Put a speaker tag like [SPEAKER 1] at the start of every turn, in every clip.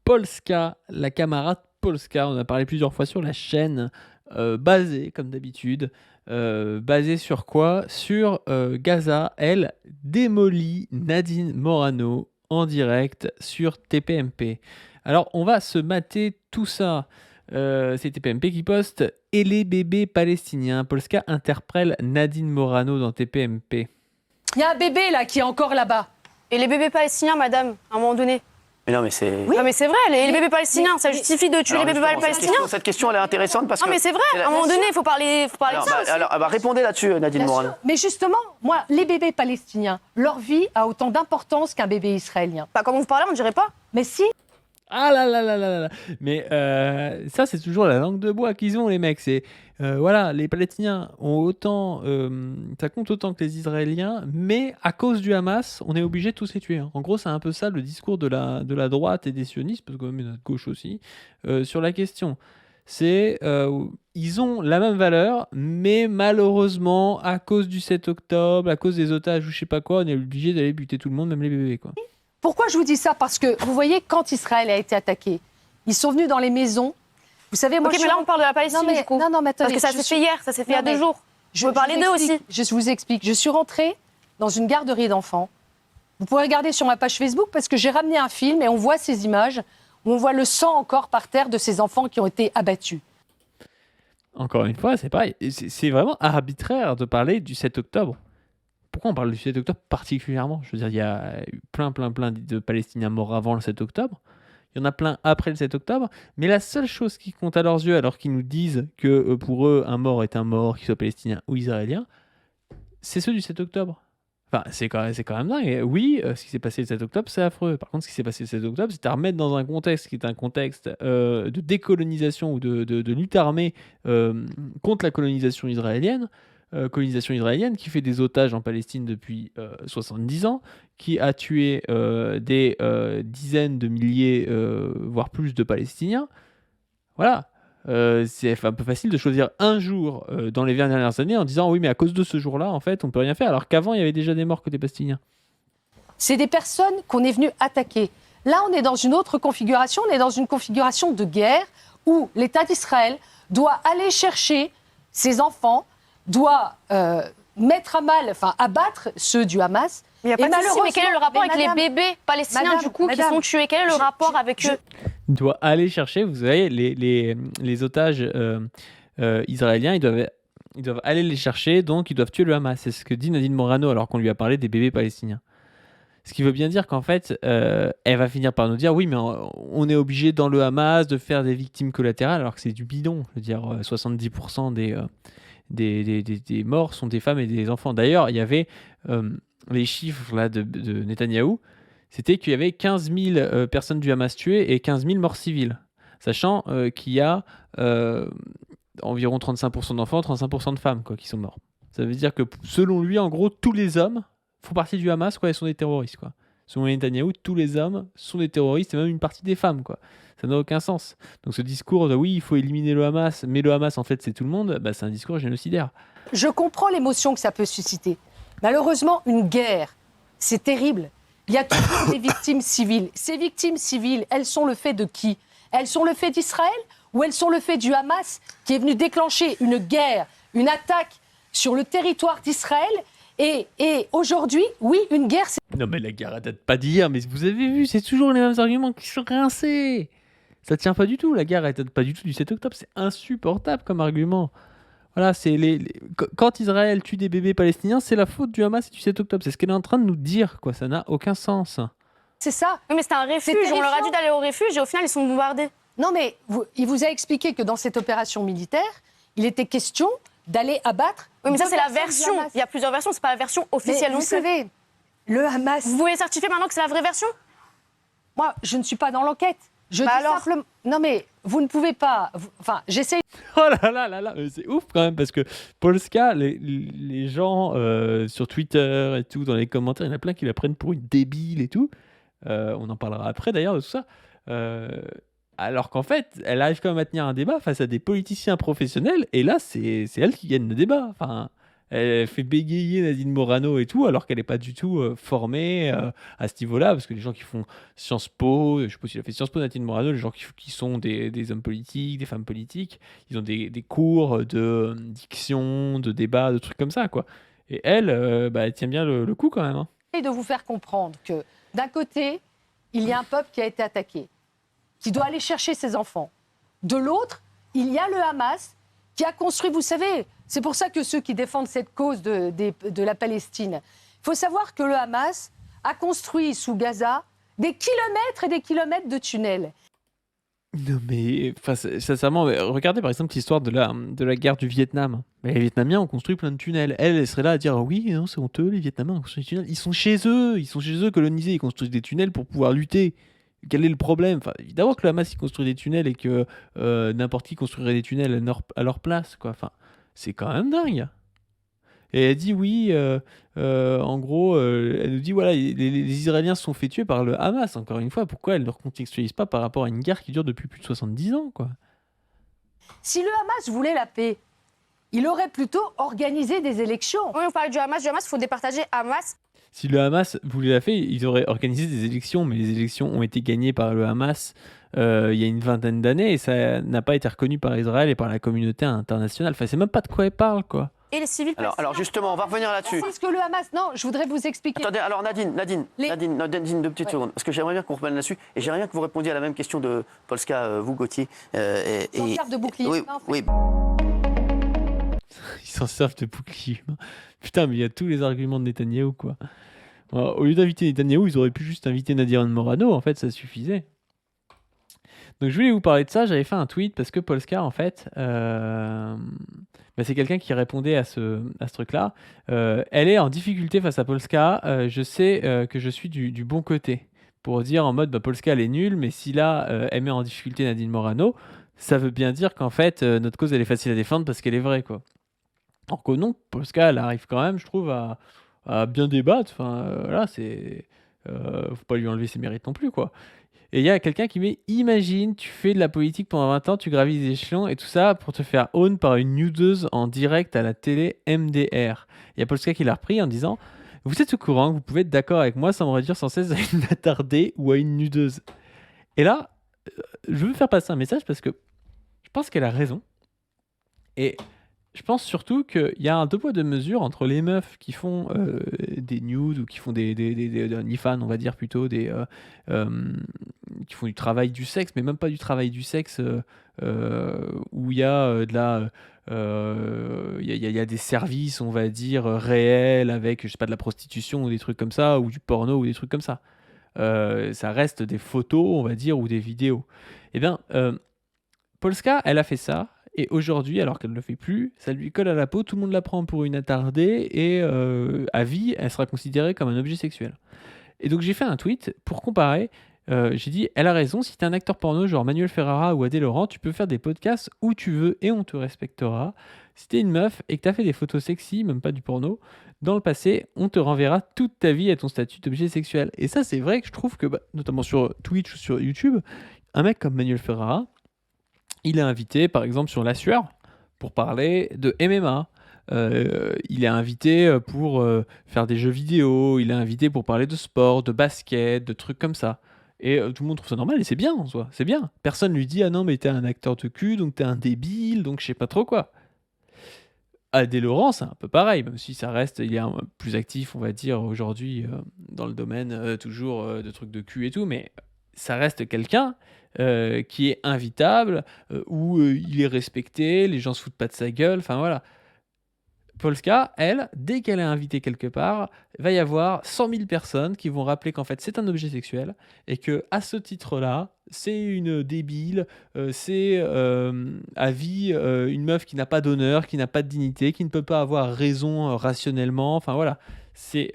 [SPEAKER 1] Polska, la camarade Polska. On a parlé plusieurs fois sur la chaîne, basée, comme d'habitude. Basée sur quoi? Sur Gaza, elle démolit Nadine Morano en direct sur TPMP. Alors, on va se mater tout ça. C'est TPMP qui poste « Et les bébés palestiniens ». Polska interpelle Nadine Morano dans TPMP.
[SPEAKER 2] Il y a un bébé là qui est encore là-bas.
[SPEAKER 3] Et les bébés palestiniens, madame, à un moment donné.
[SPEAKER 4] Mais non, mais c'est.
[SPEAKER 3] Oui. Non, mais c'est vrai, les bébés palestiniens, ça justifie de tuer les bébés palestiniens.
[SPEAKER 4] Cette question, elle est intéressante parce que.
[SPEAKER 3] Non, mais c'est vrai, à un moment donné, il faut parler de ça aussi.
[SPEAKER 4] Alors, répondez là-dessus, Nadine Morano.
[SPEAKER 2] Mais justement, moi, les bébés palestiniens, leur vie a autant d'importance qu'un bébé israélien.
[SPEAKER 3] Bah, comme vous parlez, on ne dirait pas.
[SPEAKER 2] Mais si.
[SPEAKER 1] Ah là là là là là. Mais ça, c'est toujours la langue de bois qu'ils ont, les mecs. C'est voilà, les Palestiniens ont autant, ça compte autant que les Israéliens, mais à cause du Hamas, on est obligé de tous les tuer. Hein. En gros, c'est un peu ça le discours de la droite et des sionistes, parce que même il y en a de gauche aussi, sur la question. C'est ils ont la même valeur, mais malheureusement, à cause du 7 octobre, à cause des otages ou je sais pas quoi, on est obligé d'aller buter tout le monde, même les bébés, quoi.
[SPEAKER 2] Pourquoi je vous dis ça? Parce que vous voyez, quand Israël a été attaqué, ils sont venus dans les maisons. Vous savez, moi,
[SPEAKER 3] mais là, on parle de la Palestine,
[SPEAKER 2] non, mais,
[SPEAKER 3] du coup.
[SPEAKER 2] non, mais attendez.
[SPEAKER 3] Parce que ça s'est fait hier, ça s'est fait il y a 2 jours. Je veux parler d'eux aussi.
[SPEAKER 2] Je vous explique. Je suis rentrée dans une garderie d'enfants. Vous pouvez regarder sur ma page Facebook parce que j'ai ramené un film et on voit ces images où on voit le sang encore par terre de ces enfants qui ont été abattus.
[SPEAKER 1] Encore une fois, c'est pareil. C'est vraiment arbitraire de parler du 7 octobre. Pourquoi on parle du 7 octobre particulièrement? Je veux dire, il y a eu plein de Palestiniens morts avant le 7 octobre. Il y en a plein après le 7 octobre. Mais la seule chose qui compte à leurs yeux, alors qu'ils nous disent que pour eux, un mort est un mort, qu'il soit palestinien ou israélien, c'est ceux du 7 octobre. Enfin, c'est quand même dingue. Et oui, ce qui s'est passé le 7 octobre, c'est affreux. Par contre, ce qui s'est passé le 7 octobre, c'est à remettre dans un contexte qui est un contexte de décolonisation ou de lutte armée contre la colonisation israélienne qui fait des otages en Palestine depuis 70 ans, qui a tué des dizaines de milliers, voire plus de Palestiniens. Voilà. C'est un peu facile de choisir un jour dans les 20 dernières années en disant oui, mais à cause de ce jour-là, en fait, on peut rien faire, alors qu'avant, il y avait déjà des morts côté palestinien.
[SPEAKER 2] C'est des personnes qu'on est venu attaquer. Là, on est dans une autre configuration, on est dans une configuration de guerre où l'État d'Israël doit aller chercher ses enfants, doit mettre à mal, enfin abattre ceux du Hamas.
[SPEAKER 3] Mais il n'y a pas de souci, mais quel est le rapport avec les bébés palestiniens du coup qui sont tués? Quel est le rapport avec eux?
[SPEAKER 1] Il doit aller chercher, vous savez, les otages israéliens, ils doivent aller les chercher, donc ils doivent tuer le Hamas. C'est ce que dit Nadine Morano alors qu'on lui a parlé des bébés palestiniens. Ce qui veut bien dire qu'en fait, elle va finir par nous dire oui, mais on est obligé dans le Hamas de faire des victimes collatérales, alors que c'est du bidon. Je veux dire, 70% des morts sont des femmes et des enfants. D'ailleurs, il y avait les chiffres là, de Netanyahou, c'était qu'il y avait 15 000 personnes du Hamas tuées et 15 000 morts civiles, sachant qu'il y a environ 35% d'enfants, 35% de femmes quoi, qui sont morts. Ça veut dire que selon lui, en gros, tous les hommes font partie du Hamas quoi, et sont des terroristes. Quoi. Selon Netanyahou, tous les hommes sont des terroristes et même une partie des femmes. Quoi. Ça n'a aucun sens. Donc ce discours de oui, il faut éliminer le Hamas, mais le Hamas en fait c'est tout le monde, bah, c'est un discours génocidaire.
[SPEAKER 2] Je comprends l'émotion que ça peut susciter. Malheureusement, une guerre, c'est terrible. Il y a toujours des victimes civiles. Ces victimes civiles, elles sont le fait de qui? Elles sont le fait d'Israël ou elles sont le fait du Hamas qui est venu déclencher une guerre, une attaque sur le territoire d'Israël? Et aujourd'hui, oui, une guerre, c'est...
[SPEAKER 1] Non mais la guerre, elle date pas d'hier, mais vous avez vu, c'est toujours les mêmes arguments qui sont rincés. Ça tient pas du tout, la guerre, elle date pas du tout du 7 octobre, c'est insupportable comme argument. Voilà, c'est quand Israël tue des bébés palestiniens, c'est la faute du Hamas et du 7 octobre. C'est ce qu'elle est en train de nous dire, quoi. Ça n'a aucun sens.
[SPEAKER 2] C'est ça.
[SPEAKER 3] Oui, mais c'était un refuge, on leur a dit d'aller au refuge et au final, ils sont bombardés.
[SPEAKER 2] Non, mais il vous a expliqué que dans cette opération militaire, il était question d'aller abattre...
[SPEAKER 3] Oui, mais ça, c'est la version. Il y a plusieurs versions, c'est pas la version officielle non plus.
[SPEAKER 2] Vous savez, le Hamas...
[SPEAKER 3] Vous pouvez certifier maintenant que c'est la vraie version?
[SPEAKER 2] Moi, je ne suis pas dans l'enquête. Je dis
[SPEAKER 3] alors
[SPEAKER 2] simplement... Non, mais vous ne pouvez pas... Enfin, j'essaie...
[SPEAKER 1] Oh là là, c'est ouf quand même, parce que Polska, les gens sur Twitter et tout, dans les commentaires, il y en a plein qui la prennent pour une débile et tout. On en parlera après d'ailleurs de tout ça. Alors qu'en fait, elle arrive quand même à tenir un débat face à des politiciens professionnels, et là, c'est elle qui gagne le débat. Enfin, Elle fait bégayer Nadine Morano et tout, alors qu'elle n'est pas du tout formée à ce niveau-là, parce que les gens qui font Sciences Po, je sais pas s'il a fait Sciences Po, Nadine Morano, les gens qui sont des hommes politiques, des femmes politiques, ils ont des cours de diction, de débat, de trucs comme ça, quoi. Et elle, elle tient bien le coup quand même. Hein.
[SPEAKER 2] Et de vous faire comprendre que d'un côté, il y a un peuple qui a été attaqué, qui doit aller chercher ses enfants. De l'autre, il y a le Hamas qui a construit, vous savez, c'est pour ça que ceux qui défendent cette cause de la Palestine, il faut savoir que le Hamas a construit sous Gaza des kilomètres et des kilomètres de tunnels.
[SPEAKER 1] Non mais, sincèrement, regardez par exemple l'histoire de la guerre du Vietnam. Mais les Vietnamiens ont construit plein de tunnels. Elle serait là à dire oui, non, c'est honteux, les Vietnamiens ont construit des tunnels. Ils sont chez eux colonisés, ils construisent des tunnels pour pouvoir lutter. Quel est le problème? Enfin, évidemment que le Hamas il construit des tunnels et que n'importe qui construirait des tunnels à leur place, quoi. Enfin, c'est quand même dingue. Et elle dit oui, en gros, elle nous dit voilà, les Israéliens se sont fait tuer par le Hamas, encore une fois. Pourquoi elle ne leur contextualise pas par rapport à une guerre qui dure depuis plus de 70 ans, quoi?
[SPEAKER 2] Si le Hamas voulait la paix, il aurait plutôt organisé des élections.
[SPEAKER 3] Oui, on parle du Hamas, il faut départager Hamas.
[SPEAKER 1] Si le Hamas voulait la paix, ils auraient organisé des élections, mais les élections ont été gagnées par le Hamas il y a une vingtaine d'années et ça n'a pas été reconnu par Israël et par la communauté internationale. Enfin, c'est même pas de quoi elle parle, quoi.
[SPEAKER 3] Et les civils
[SPEAKER 4] Alors justement, on va revenir là-dessus.
[SPEAKER 2] C'est ce que le Hamas... Non, je voudrais vous expliquer.
[SPEAKER 4] Attendez, alors Nadine, 2 petites secondes, parce que j'aimerais bien qu'on revienne là-dessus, et j'aimerais bien que vous répondiez à la même question de Polska, vous Gauthier.
[SPEAKER 2] Ils servent de bouclier.
[SPEAKER 4] Oui,
[SPEAKER 2] humain, en fait.
[SPEAKER 4] oui.
[SPEAKER 1] Ils s'en servent de bouclier humain. Putain, mais il y a tous les arguments de Netanyahou, quoi. Alors, au lieu d'inviter Netanyahou, ils auraient pu juste inviter Nadine Morano, en fait, ça suffisait. Donc je voulais vous parler de ça, j'avais fait un tweet parce que Polska, en fait, c'est quelqu'un qui répondait à ce truc-là. Elle est en difficulté face à Polska, je sais que je suis du bon côté. Pour dire en mode, Polska, elle est nulle, mais si là, elle met en difficulté Nadine Morano, ça veut bien dire qu'en fait, notre cause, elle est facile à défendre parce qu'elle est vraie, quoi. Alors que non, Polska, elle arrive quand même, je trouve, à bien débattre. Enfin, voilà, c'est... faut pas lui enlever ses mérites non plus, quoi. Et il y a quelqu'un qui met imagine, tu fais de la politique pendant 20 ans, tu gravis les échelons et tout ça pour te faire own par une newseuse en direct à la télé MDR. Il y a Polska qui l'a repris en disant vous êtes au courant que vous pouvez être d'accord avec moi sans me réduire sans cesse à une attardée ou à une nudeuse. Et là, je veux faire passer un message parce que je pense qu'elle a raison. Et je pense surtout qu'il y a un deux poids deux mesures entre les meufs qui font des nudes ou qui font des OnlyFans, on va dire plutôt, qui font du travail du sexe, mais même pas du travail du sexe où il y a il y a des services, on va dire, réels avec, je sais pas, de la prostitution ou des trucs comme ça, ou du porno ou des trucs comme ça. Ça reste des photos, on va dire, ou des vidéos. Eh bien, Polska, elle a fait ça. Et aujourd'hui, alors qu'elle ne le fait plus, ça lui colle à la peau, tout le monde la prend pour une attardée et à vie, elle sera considérée comme un objet sexuel. Et donc j'ai fait un tweet pour comparer. J'ai dit, elle a raison, si t'es un acteur porno genre Manuel Ferrara ou Adé Laurent, tu peux faire des podcasts où tu veux et on te respectera. Si t'es une meuf et que t'as fait des photos sexy, même pas du porno, dans le passé, on te renverra toute ta vie à ton statut d'objet sexuel. Et ça, c'est vrai que je trouve que, notamment sur Twitch ou sur YouTube, un mec comme Manuel Ferrara, il est invité, par exemple, sur La Sueur pour parler de MMA. Il est invité pour faire des jeux vidéo. Il est invité pour parler de sport, de basket, de trucs comme ça. Et tout le monde trouve ça normal et c'est bien en soi. C'est bien. Personne lui dit ah non mais t'es un acteur de cul donc t'es un débile donc je sais pas trop quoi. Adé Laurent c'est un peu pareil même si ça reste il est plus actif on va dire aujourd'hui dans le domaine toujours de trucs de cul et tout mais ça reste quelqu'un qui est invitable, où il est respecté, les gens se foutent pas de sa gueule, enfin voilà. Polska, elle, dès qu'elle est invitée quelque part, il va y avoir 100 000 personnes qui vont rappeler qu'en fait c'est un objet sexuel et que à ce titre-là, c'est une débile, c'est à vie une meuf qui n'a pas d'honneur, qui n'a pas de dignité, qui ne peut pas avoir raison rationnellement, enfin voilà. C'est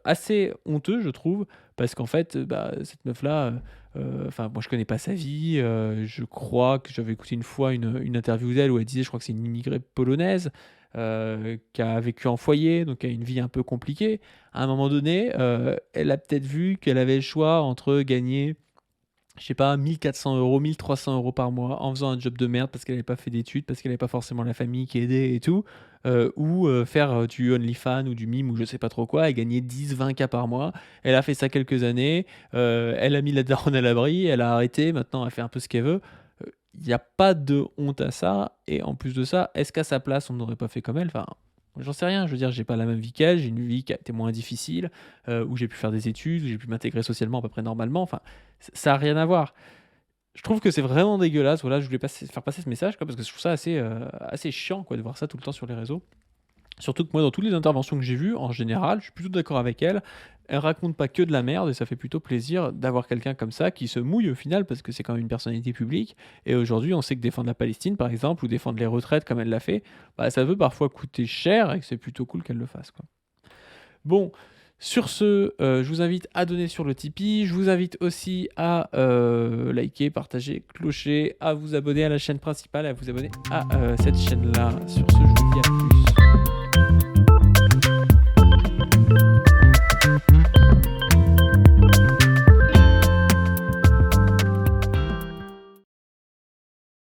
[SPEAKER 1] assez honteux, je trouve, parce qu'en fait, cette meuf-là, moi je connais pas sa vie, je crois que j'avais écouté une fois une interview d'elle où elle disait, je crois que c'est une immigrée polonaise, qui a vécu en foyer, donc qui a une vie un peu compliquée. À un moment donné, elle a peut-être vu qu'elle avait le choix entre gagner je sais pas, 1400 €, 1300 € par mois en faisant un job de merde parce qu'elle n'avait pas fait d'études, parce qu'elle n'avait pas forcément la famille qui aidait et tout, ou faire du OnlyFans ou du mime ou je sais pas trop quoi et gagner 10-20K par mois. Elle a fait ça quelques années, elle a mis la daronne à l'abri, elle a arrêté, maintenant elle fait un peu ce qu'elle veut. Il n'y a pas de honte à ça, et en plus de ça, est-ce qu'à sa place on n'aurait pas fait comme elle? Enfin, j'en sais rien, je veux dire, j'ai pas la même vie qu'elle, j'ai une vie qui a été moins difficile, où j'ai pu faire des études, où j'ai pu m'intégrer socialement à peu près normalement, enfin, ça a rien à voir. Je trouve que c'est vraiment dégueulasse, voilà, je voulais faire passer ce message, quoi, parce que je trouve ça assez chiant, quoi, de voir ça tout le temps sur les réseaux. Surtout que moi, dans toutes les interventions que j'ai vues, en général, je suis plutôt d'accord avec elle. Elle raconte pas que de la merde et ça fait plutôt plaisir d'avoir quelqu'un comme ça qui se mouille au final parce que c'est quand même une personnalité publique. Et aujourd'hui, on sait que défendre la Palestine, par exemple, ou défendre les retraites comme elle l'a fait, bah, ça peut parfois coûter cher et que c'est plutôt cool qu'elle le fasse, quoi. Bon, sur ce, je vous invite à donner sur le Tipeee. Je vous invite aussi à liker, partager, clocher, à vous abonner à la chaîne principale, à vous abonner à cette chaîne-là. Sur ce, je vous dis à